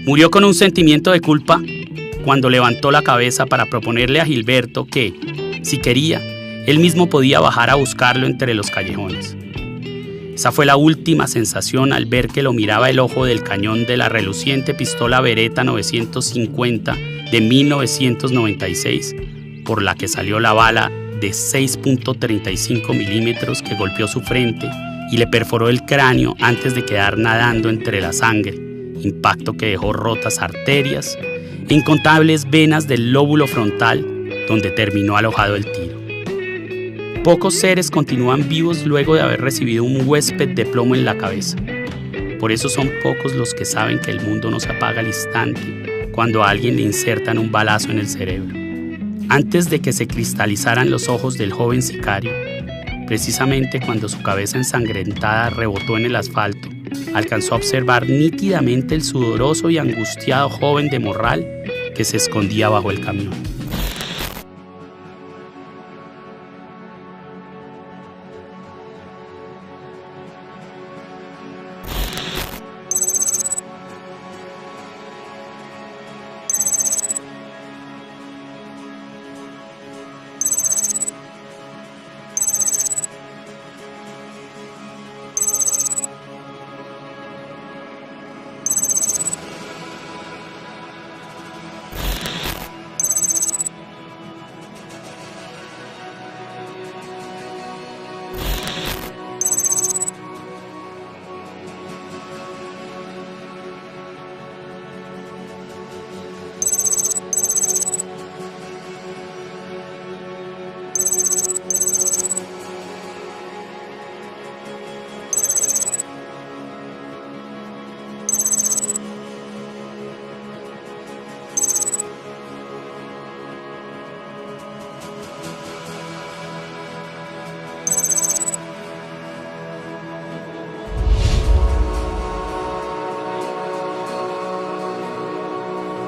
Murió con un sentimiento de culpa cuando levantó la cabeza para proponerle a Gilberto que, si quería, él mismo podía bajar a buscarlo entre los callejones. Esa fue la última sensación al ver que lo miraba el ojo del cañón de la reluciente pistola Beretta 950 de 1996, por la que salió la bala de 6.35 milímetros que golpeó su frente y le perforó el cráneo antes de quedar nadando entre la sangre, impacto que dejó rotas arterias e incontables venas del lóbulo frontal donde terminó alojado el tiro. Pocos seres continúan vivos luego de haber recibido un huésped de plomo en la cabeza. Por eso son pocos los que saben que el mundo no se apaga al instante cuando a alguien le insertan un balazo en el cerebro. Antes de que se cristalizaran los ojos del joven sicario, precisamente cuando su cabeza ensangrentada rebotó en el asfalto, alcanzó a observar nítidamente el sudoroso y angustiado joven de morral que se escondía bajo el camión.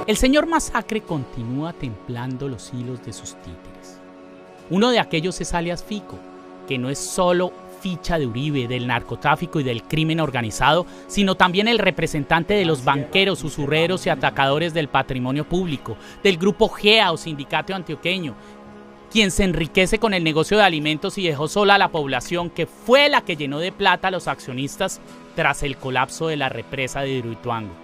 El señor Masacre continúa templando los hilos de sus títeres. Uno de aquellos es alias Fico, que no es solo ficha de Uribe, del narcotráfico y del crimen organizado, sino también el representante de los banqueros, usurreros y atacadores del patrimonio público, del grupo GEA o Sindicato Antioqueño, quien se enriquece con el negocio de alimentos y dejó sola a la población, que fue la que llenó de plata a los accionistas tras el colapso de la represa de Hidroituango.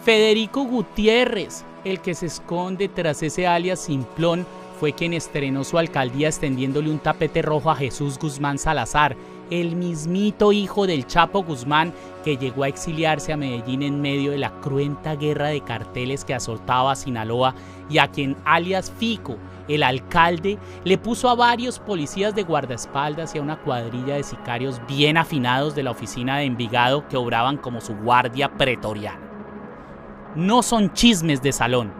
Federico Gutiérrez, el que se esconde tras ese alias simplón, fue quien estrenó su alcaldía extendiéndole un tapete rojo a Jesús Guzmán Salazar, el mismito hijo del Chapo Guzmán, que llegó a exiliarse a Medellín en medio de la cruenta guerra de carteles que azotaba a Sinaloa, y a quien alias Fico, el alcalde, le puso a varios policías de guardaespaldas y a una cuadrilla de sicarios bien afinados de la oficina de Envigado que obraban como su guardia pretoriana. No son chismes de salón.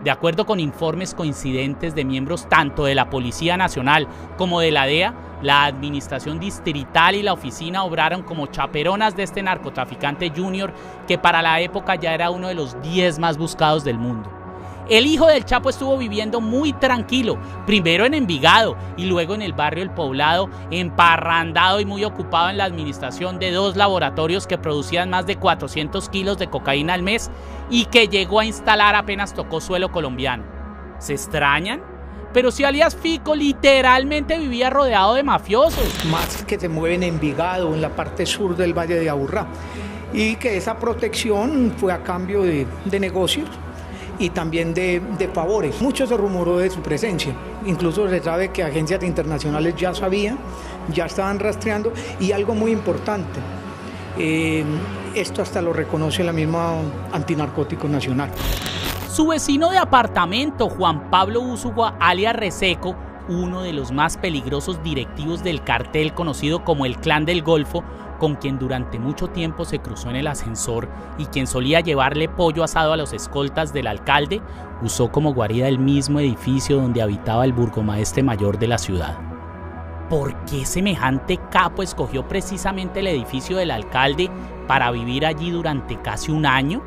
De acuerdo con informes coincidentes de miembros tanto de la Policía Nacional como de la DEA, la administración distrital y la oficina obraron como chaperonas de este narcotraficante junior que para la época ya era uno de los 10 más buscados del mundo. El hijo del Chapo estuvo viviendo muy tranquilo, primero en Envigado y luego en el barrio El Poblado, emparrandado y muy ocupado en la administración de 2 laboratorios que producían más de 400 kilos de cocaína al mes y que llegó a instalar apenas tocó suelo colombiano. ¿Se extrañan? Pero si alias Fico literalmente vivía rodeado de mafiosos. Más que se mueven en Envigado, en la parte sur del Valle de Aburrá, y que esa protección fue a cambio de negocios y también de favores. Mucho se rumoró de su presencia, incluso se sabe que agencias internacionales ya sabían, ya estaban rastreando, y algo muy importante, esto hasta lo reconoce la misma Antinarcóticos Nacional. Su vecino de apartamento, Juan Pablo Úsugua, alias Reseco, uno de los más peligrosos directivos del cartel conocido como el Clan del Golfo, con quien durante mucho tiempo se cruzó en el ascensor y quien solía llevarle pollo asado a los escoltas del alcalde, usó como guarida el mismo edificio donde habitaba el burgomaestre mayor de la ciudad. ¿Por qué semejante capo escogió precisamente el edificio del alcalde para vivir allí durante casi un año?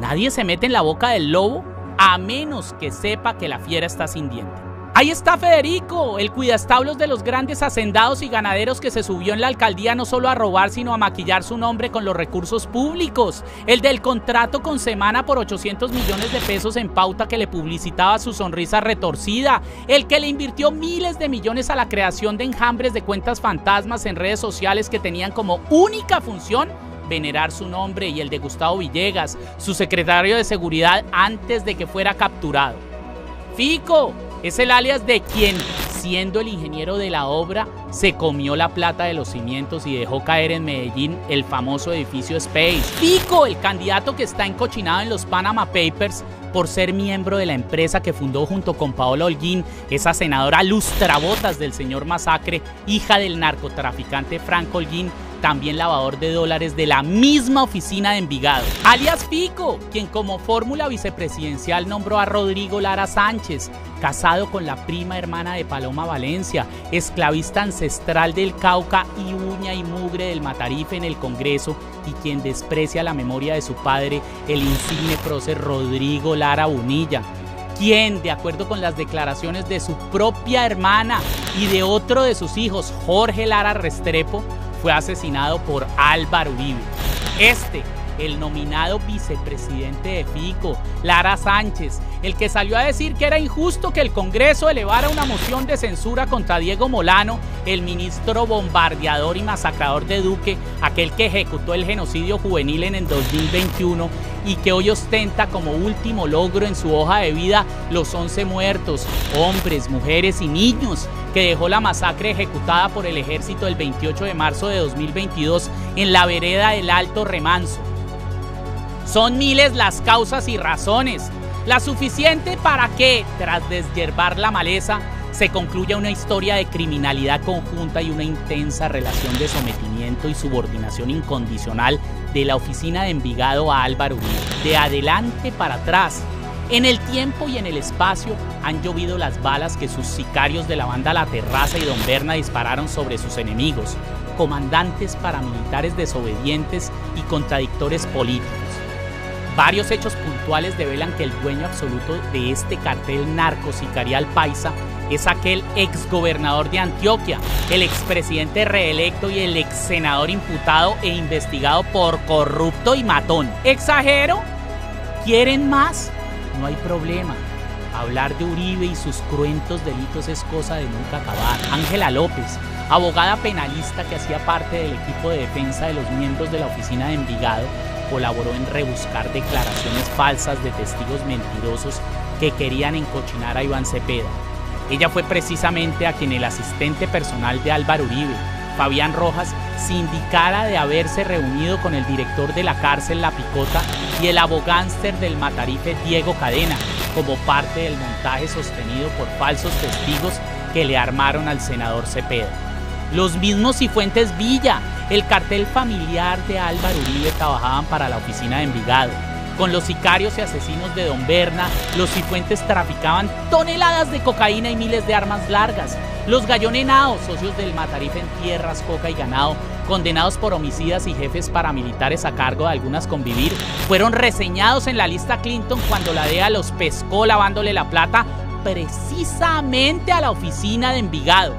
Nadie se mete en la boca del lobo a menos que sepa que la fiera está sin diente. Ahí está Federico, el cuidaestablos de los grandes hacendados y ganaderos que se subió en la alcaldía no solo a robar, sino a maquillar su nombre con los recursos públicos. El del contrato con Semana por 800 millones de pesos en pauta que le publicitaba su sonrisa retorcida. El que le invirtió miles de millones a la creación de enjambres de cuentas fantasmas en redes sociales que tenían como única función venerar su nombre y el de Gustavo Villegas, su secretario de seguridad antes de que fuera capturado. Fico es el alias de quien, siendo el ingeniero de la obra, se comió la plata de los cimientos y dejó caer en Medellín el famoso edificio Space. Fico, el candidato que está encochinado en los Panama Papers por ser miembro de la empresa que fundó junto con Paola Holguín, esa senadora lustrabotas del señor Masacre, hija del narcotraficante Franco Holguín, también lavador de dólares de la misma oficina de Envigado. Alias Fico, quien como fórmula vicepresidencial nombró a Rodrigo Lara Sánchez, casado con la prima hermana de Paloma Valencia, esclavista ancestral del Cauca y uña y mugre del Matarife en el Congreso, y quien desprecia la memoria de su padre, el insigne prócer Rodrigo Lara Bonilla, quien, de acuerdo con las declaraciones de su propia hermana y de otro de sus hijos, Jorge Lara Restrepo, fue asesinado por Álvaro Uribe. El nominado vicepresidente de Fico, Lara Sánchez, el que salió a decir que era injusto que el Congreso elevara una moción de censura contra Diego Molano, el ministro bombardeador y masacrador de Duque, aquel que ejecutó el genocidio juvenil en el 2021 y que hoy ostenta como último logro en su hoja de vida los 11 muertos, hombres, mujeres y niños, que dejó la masacre ejecutada por el ejército el 28 de marzo de 2022 en la vereda del Alto Remanso. Son miles las causas y razones, la suficiente para que, tras deshiervar la maleza, se concluya una historia de criminalidad conjunta y una intensa relación de sometimiento y subordinación incondicional de la oficina de Envigado a Álvaro Uribe. De adelante para atrás, en el tiempo y en el espacio, han llovido las balas que sus sicarios de la banda La Terraza y Don Berna dispararon sobre sus enemigos, comandantes paramilitares desobedientes y contradictores políticos. Varios hechos puntuales develan que el dueño absoluto de este cartel narcosicarial paisa es aquel exgobernador de Antioquia, el expresidente reelecto y el exsenador imputado e investigado por corrupto y matón. ¿Exagero? ¿Quieren más? No hay problema. Hablar de Uribe y sus cruentos delitos es cosa de nunca acabar. Ángela López, abogada penalista que hacía parte del equipo de defensa de los miembros de la oficina de Envigado, colaboró en rebuscar declaraciones falsas de testigos mentirosos que querían encochinar a Iván Cepeda. Ella fue precisamente a quien el asistente personal de Álvaro Uribe, Fabián Rojas, se indicara de haberse reunido con el director de la cárcel La Picota y el abogánster del Matarife Diego Cadena, como parte del montaje sostenido por falsos testigos que le armaron al senador Cepeda. Los mismos Cifuentes Villa, el cartel familiar de Álvaro Uribe, trabajaban para la oficina de Envigado. Con los sicarios y asesinos de Don Berna, los Cifuentes traficaban toneladas de cocaína y miles de armas largas. Los Gallonenados, socios del Matarife en tierras, coca y ganado, condenados por homicidas y jefes paramilitares a cargo de algunas convivir, fueron reseñados en la lista Clinton cuando la DEA los pescó lavándole la plata precisamente a la oficina de Envigado.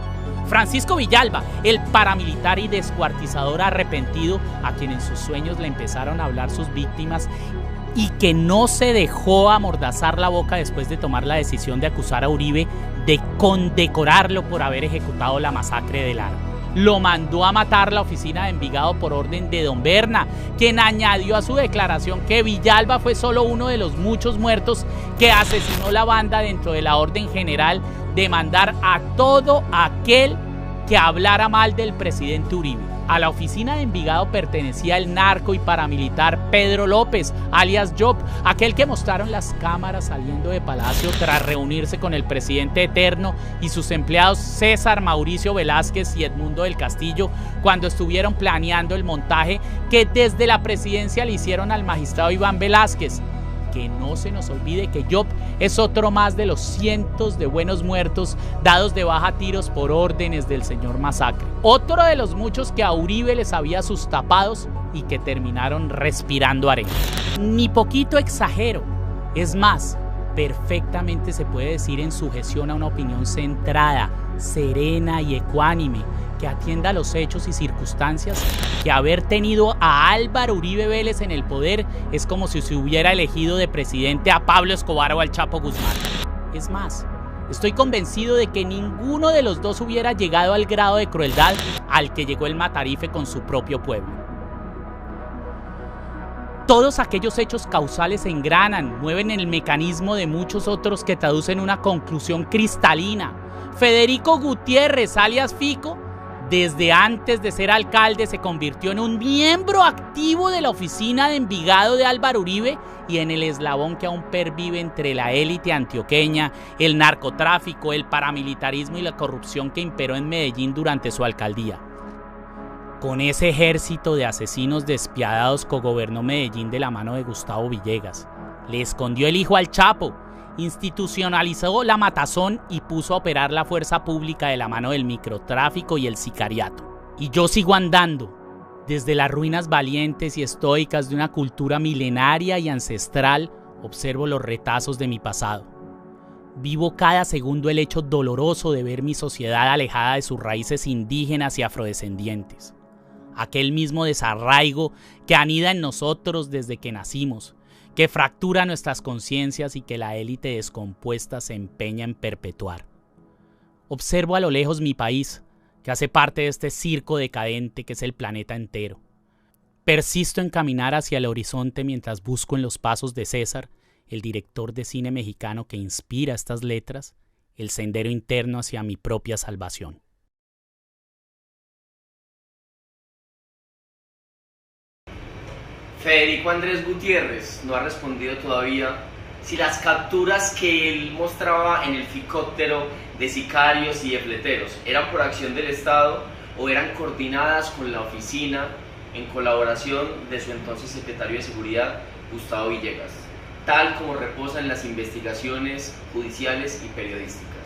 Francisco Villalba, el paramilitar y descuartizador arrepentido, a quien en sus sueños le empezaron a hablar sus víctimas y que no se dejó amordazar la boca después de tomar la decisión de acusar a Uribe de condecorarlo por haber ejecutado la masacre de Lara. Lo mandó a matar la oficina de Envigado por orden de Don Berna, quien añadió a su declaración que Villalba fue solo uno de los muchos muertos que asesinó la banda dentro de la orden general de mandar a todo aquel que hablara mal del presidente Uribe. A la oficina de Envigado pertenecía el narco y paramilitar Pedro López, alias Job, aquel que mostraron las cámaras saliendo de Palacio tras reunirse con el presidente eterno y sus empleados César Mauricio Velázquez y Edmundo del Castillo cuando estuvieron planeando el montaje que desde la presidencia le hicieron al magistrado Iván Velázquez. Que no se nos olvide que Job es otro más de los cientos de buenos muertos dados de baja a tiros por órdenes del señor Masacre. Otro de los muchos que a Uribe les había sus tapados y que terminaron respirando arena. Ni poquito exagero. Es más, perfectamente se puede decir en sujeción a una opinión centrada, serena y ecuánime, que atienda a los hechos y circunstancias, que haber tenido a Álvaro Uribe Vélez en el poder es como si se hubiera elegido de presidente a Pablo Escobar o al Chapo Guzmán. Es más, estoy convencido de que ninguno de los dos hubiera llegado al grado de crueldad al que llegó el Matarife con su propio pueblo. Todos aquellos hechos causales se engranan, mueven el mecanismo de muchos otros que traducen una conclusión cristalina. Federico Gutiérrez, alias Fico, desde antes de ser alcalde se convirtió en un miembro activo de la oficina de Envigado de Álvaro Uribe y en el eslabón que aún pervive entre la élite antioqueña, el narcotráfico, el paramilitarismo y la corrupción que imperó en Medellín durante su alcaldía. Con ese ejército de asesinos despiadados cogobernó Medellín de la mano de Gustavo Villegas. Le escondió el hijo al Chapo, institucionalizó la matazón y puso a operar la fuerza pública de la mano del microtráfico y el sicariato. Y yo sigo andando, desde las ruinas valientes y estoicas de una cultura milenaria y ancestral, observo los retazos de mi pasado. Vivo cada segundo el hecho doloroso de ver mi sociedad alejada de sus raíces indígenas y afrodescendientes. Aquel mismo desarraigo que anida en nosotros desde que nacimos, que fractura nuestras conciencias y que la élite descompuesta se empeña en perpetuar. Observo a lo lejos mi país, que hace parte de este circo decadente que es el planeta entero. Persisto en caminar hacia el horizonte mientras busco en los pasos de César, el director de cine mexicano que inspira estas letras, el sendero interno hacia mi propia salvación. Federico Andrés Gutiérrez no ha respondido todavía si las capturas que él mostraba en el ficóptero de sicarios y de fleteros eran por acción del Estado o eran coordinadas con la oficina en colaboración de su entonces secretario de Seguridad, Gustavo Villegas, tal como reposa en las investigaciones judiciales y periodísticas.